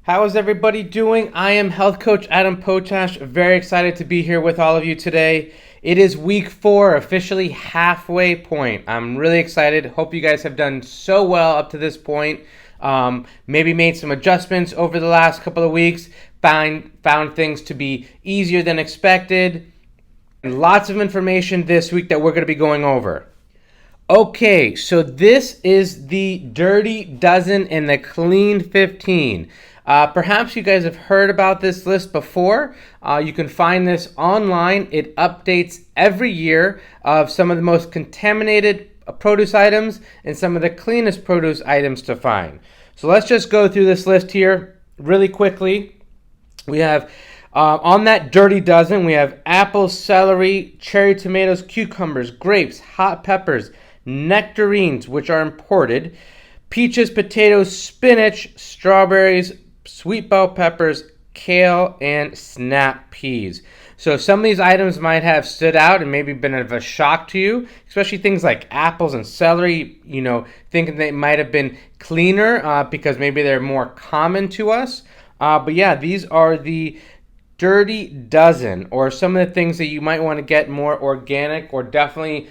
How is everybody doing? I am health coach Adam Potash. Very excited to be here with all of you today. It is week 4, officially halfway point. I'm really excited. Hope you guys have done so well up to this point. Maybe made some adjustments over the last couple of weeks. Found things to be easier than expected. And lots of information this week that we're going to be going over. Okay, so this is the Dirty Dozen and the Clean 15. Perhaps you guys have heard about this list before. You can find this online. It updates every year of some of the most contaminated produce items and some of the cleanest produce items to find. So let's just go through this list here really quickly. We have on that Dirty Dozen, we have apples, celery, cherry tomatoes, cucumbers, grapes, hot peppers, nectarines, which are imported, peaches, potatoes, spinach, strawberries, sweet bell peppers, kale, and snap peas. So some of these items might have stood out and maybe been of a shock to you, especially things like apples and celery, thinking they might have been cleaner because maybe they're more common to us. But yeah, these are the Dirty Dozen, or some of the things that you might want to get more organic or definitely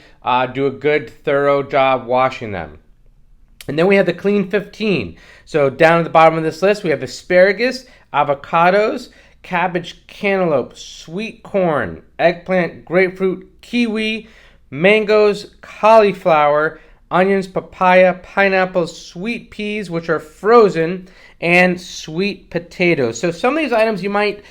do a good, thorough job washing them. And then we have the Clean 15. So down at the bottom of this list, we have asparagus, avocados, cabbage, cantaloupe, sweet corn, eggplant, grapefruit, kiwi, mangoes, cauliflower, onions, papaya, pineapples, sweet peas, which are frozen, and sweet potatoes. So some of these items you might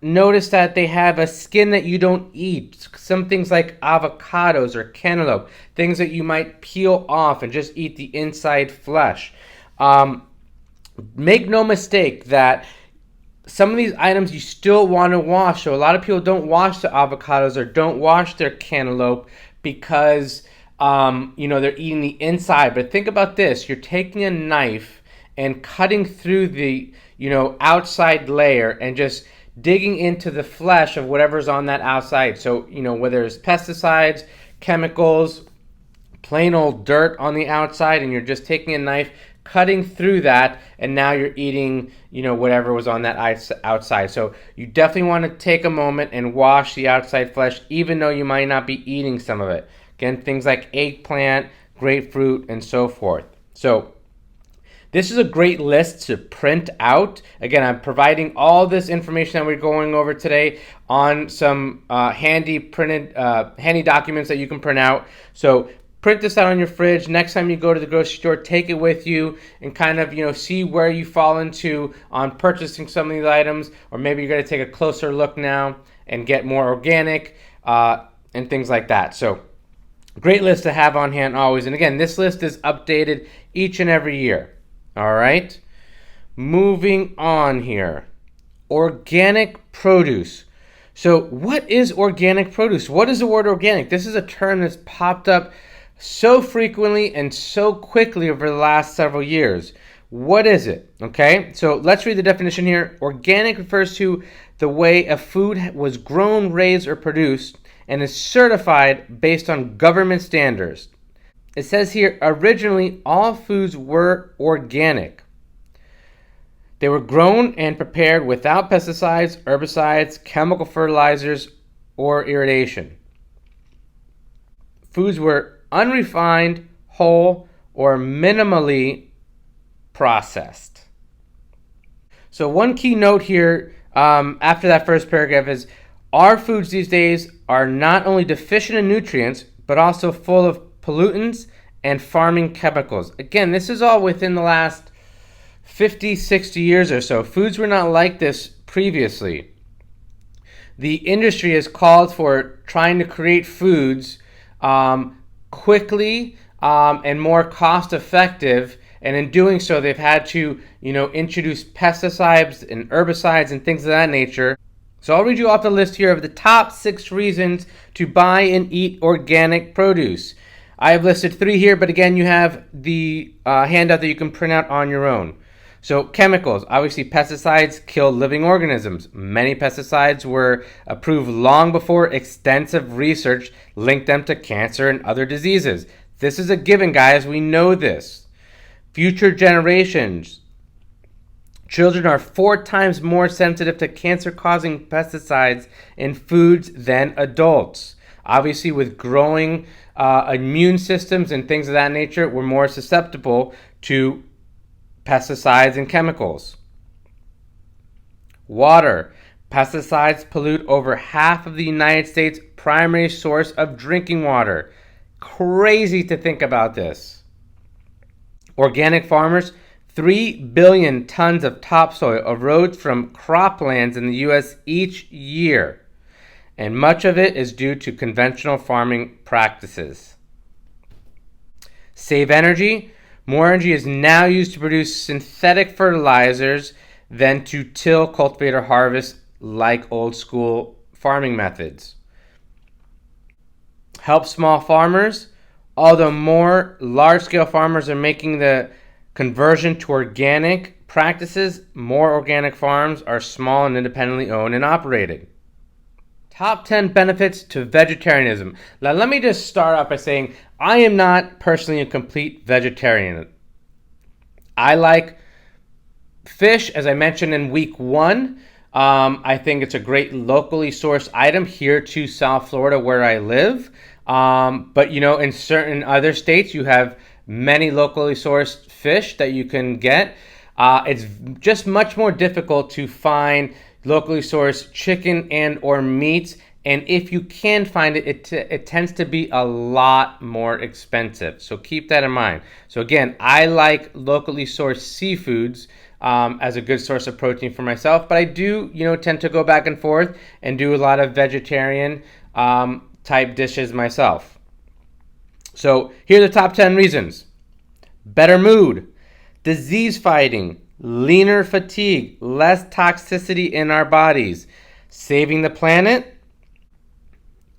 notice that they have a skin that you don't eat. Some things like avocados or cantaloupe, things that you might peel off and just eat the inside flesh. Make no mistake that some of these items you still want to wash. So a lot of people don't wash their avocados or don't wash their cantaloupe because they're eating the inside. But think about this: you're taking a knife and cutting through the outside layer and just digging into the flesh of whatever's on that outside. So whether it's pesticides, chemicals, plain old dirt on the outside, and you're just taking a knife, cutting through that, and now you're eating whatever was on that outside. So you definitely want to take a moment and wash the outside flesh, even though you might not be eating some of it. Again, things like eggplant, grapefruit, and so forth. So this is a great list to print out. Again, I'm providing all this information that we're going over today on some handy documents that you can print out. So print this out on your fridge. Next time you go to the grocery store, take it with you and kind of see where you fall into on purchasing some of these items, or maybe you're going to take a closer look now and get more organic and things like that. So great list to have on hand always. And again, this list is updated each and every year. All right, moving on here. Organic produce. So what is organic produce? What is the word organic? This is a term that's popped up so frequently and so quickly over the last several years. What is it? Okay, so let's read the definition here. Organic refers to the way a food was grown, raised, or produced and is certified based on government standards. It says here, originally all foods were organic. They were grown and prepared without pesticides, herbicides, chemical fertilizers, or irrigation. Foods were unrefined, whole, or minimally processed. So one key note here after that first paragraph is, our foods these days are not only deficient in nutrients, but also full of pollutants and farming chemicals. Again, this is all within the last 50, 60 years or so. Foods were not like this previously. The industry has called for trying to create foods quickly and more cost effective, and in doing so they've had to introduce pesticides and herbicides and things of that nature. So I'll read you off the list here of the top 6 reasons to buy and eat organic produce. I have listed 3 here, but again, you have the handout that you can print out on your own. So chemicals, obviously pesticides kill living organisms. Many pesticides were approved long before extensive research linked them to cancer and other diseases. This is a given, guys. We know this. Future generations Children are 4 times more sensitive to cancer-causing pesticides in foods than adults. Obviously, with growing immune systems and things of that nature, we're more susceptible to pesticides and chemicals. Water. Pesticides pollute over half of the United States' primary source of drinking water. Crazy to think about this. Organic farmers, 3 billion tons of topsoil erodes from croplands in the U.S. each year, and much of it is due to conventional farming practices. Save energy. More energy is now used to produce synthetic fertilizers than to till, cultivate, or harvest like old school farming methods. Help small farmers. Although more large-scale farmers are making the conversion to organic practices, more organic farms are small and independently owned and operated. Top 10 benefits to vegetarianism. Now, let me just start off by saying I am not personally a complete vegetarian. I like fish, as I mentioned in week 1. I think it's a great locally sourced item here to South Florida where I live. But, in certain other states, you have many locally sourced fish that you can get. It's just much more difficult to find locally sourced chicken and or meats. And if you can find it, it tends to be a lot more expensive. So keep that in mind. So again, I like locally sourced seafoods as a good source of protein for myself. But I do, tend to go back and forth and do a lot of vegetarian type dishes myself. So here are the top 10 reasons. Better mood, disease fighting, leaner fatigue, less toxicity in our bodies, saving the planet,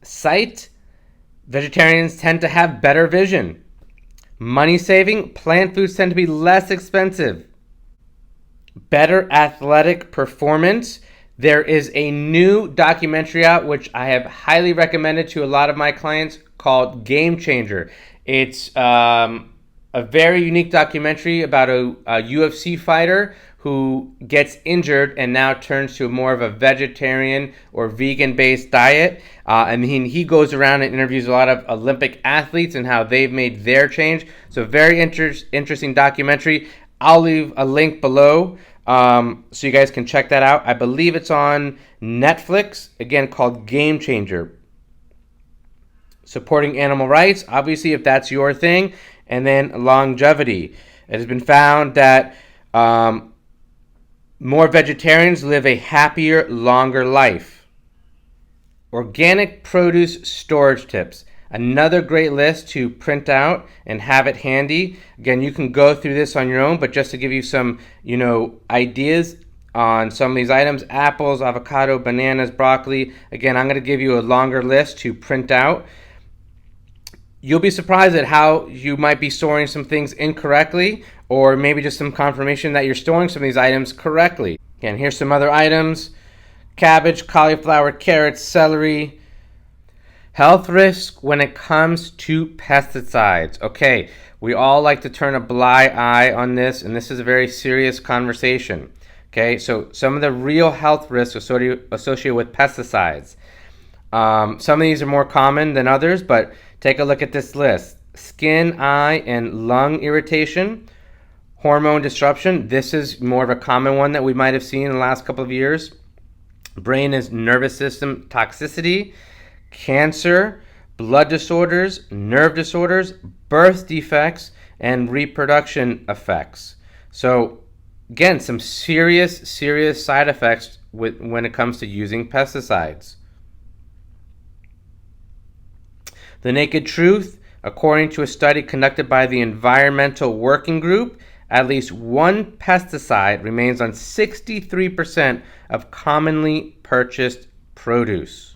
sight, vegetarians tend to have better vision, money saving, plant foods tend to be less expensive, better athletic performance. There is a new documentary out which I have highly recommended to a lot of my clients called Game Changer. It's a very unique documentary about a UFC fighter who gets injured and now turns to more of a vegetarian or vegan-based diet. And he goes around and interviews a lot of Olympic athletes and how they've made their change. So very interesting documentary. I'll leave a link below so you guys can check that out. I believe it's on Netflix, again called Game Changer. Supporting animal rights, obviously, if that's your thing. And then longevity. It has been found that more vegetarians live a happier, longer life. Organic produce storage tips. Another great list to print out and have it handy. Again, you can go through this on your own, but just to give you some, ideas on some of these items, apples, avocado, bananas, broccoli. Again, I'm going to give you a longer list to print out. You'll be surprised at how you might be storing some things incorrectly, or maybe just some confirmation that you're storing some of these items correctly. Again, here's some other items. Cabbage, cauliflower, carrots, celery. Health risk when it comes to pesticides. Okay, we all like to turn a blind eye on this, and this is a very serious conversation. Okay, so some of the real health risks associated with pesticides. Some of these are more common than others, but take a look at this list. Skin, eye, and lung irritation. Hormone disruption. This is more of a common one that we might have seen in the last couple of years. Brain and nervous system toxicity. Cancer, blood disorders, nerve disorders, birth defects, and reproduction effects. So, again, some serious side effects when it comes to using pesticides. The naked truth, according to a study conducted by the Environmental Working Group, at least one pesticide remains on 63% of commonly purchased produce,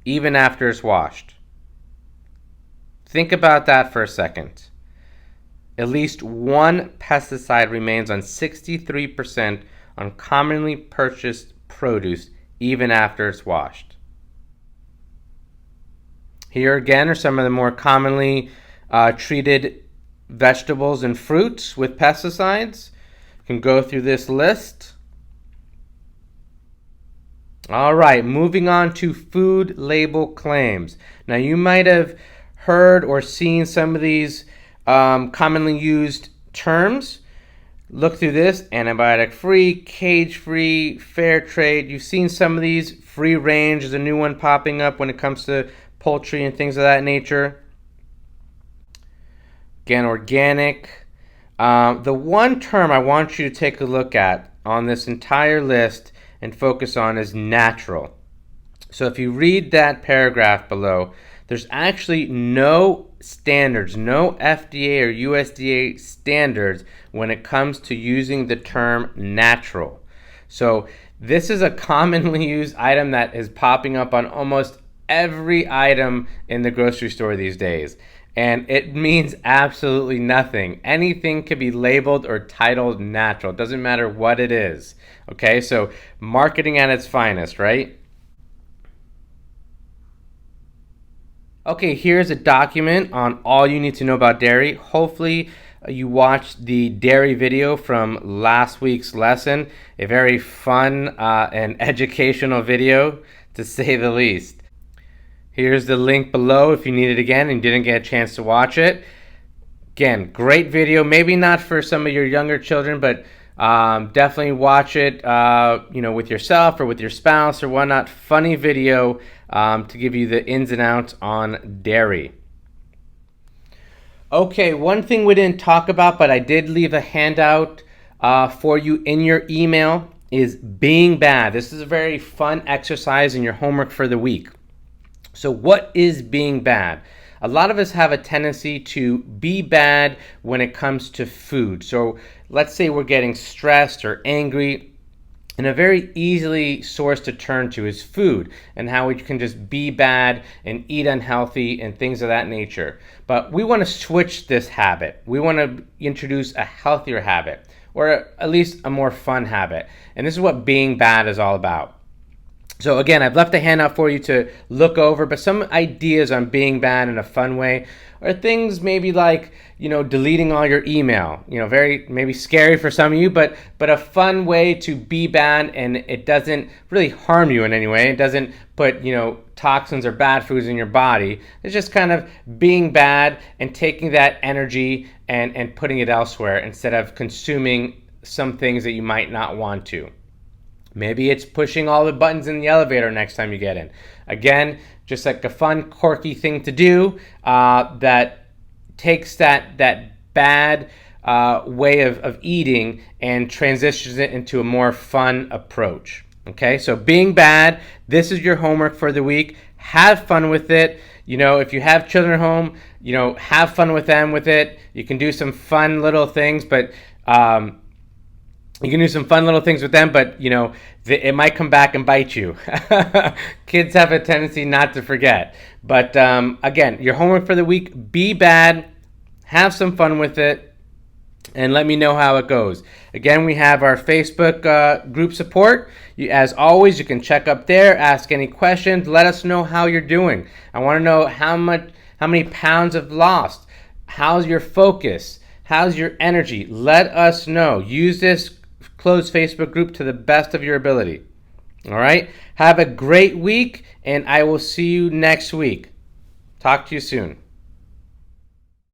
even after it's washed. Think about that for a second. At least one pesticide remains on 63% on commonly purchased produce, even after it's washed. Here again are some of the more commonly treated vegetables and fruits with pesticides. You can go through this list. All right, moving on to food label claims. Now, you might have heard or seen some of these commonly used terms. Look through this: antibiotic free, cage free, fair trade. You've seen some of these. Free range is a new one popping up when it comes to poultry and things of that nature. Again, organic. The one term I want you to take a look at on this entire list and focus on is natural. So if you read that paragraph below, there's actually no standards, no FDA or USDA standards when it comes to using the term natural. So this is a commonly used item that is popping up on almost every item in the grocery store these days. And it means absolutely nothing. Anything can be labeled or titled natural. It doesn't matter what it is. Okay, so marketing at its finest, right? Okay, here's a document on all you need to know about dairy. Hopefully you watched the dairy video from last week's lesson. A very fun and educational video, to say the least. Here's the link below if you need it again and didn't get a chance to watch it. Again, great video. Maybe not for some of your younger children, but definitely watch it with yourself or with your spouse or whatnot. Funny video to give you the ins and outs on dairy. Okay, one thing we didn't talk about, but I did leave a handout for you in your email, is being bad. This is a very fun exercise in your homework for the week. So what is being bad? A lot of us have a tendency to be bad when it comes to food. So let's say we're getting stressed or angry, and a very easily source to turn to is food, and how we can just be bad and eat unhealthy and things of that nature. But we want to switch this habit. We want to introduce a healthier habit, or at least a more fun habit. And this is what being bad is all about. So again, I've left a handout for you to look over, but some ideas on being bad in a fun way are things maybe like, deleting all your email. Very maybe scary for some of you, but a fun way to be bad, and it doesn't really harm you in any way. It doesn't put, toxins or bad foods in your body. It's just kind of being bad and taking that energy and putting it elsewhere instead of consuming some things that you might not want to. Maybe it's pushing all the buttons in the elevator next time you get in. Again, just like a fun, quirky thing to do that takes that bad way of eating and transitions it into a more fun approach. Okay, so being bad, this is your homework for the week. Have fun with it. If you have children at home, have fun with them with it. You can do some fun little things, but it might come back and bite you. Kids have a tendency not to forget. But again, your homework for the week: be bad, have some fun with it, and let me know how it goes. Again, we have our Facebook group support. As always, you can check up there, ask any questions, let us know how you're doing. I want to know how many pounds have lost. How's your focus? How's your energy? Let us know. Use this closed Facebook group to the best of your ability. All right? Have a great week, and I will see you next week. Talk to you soon.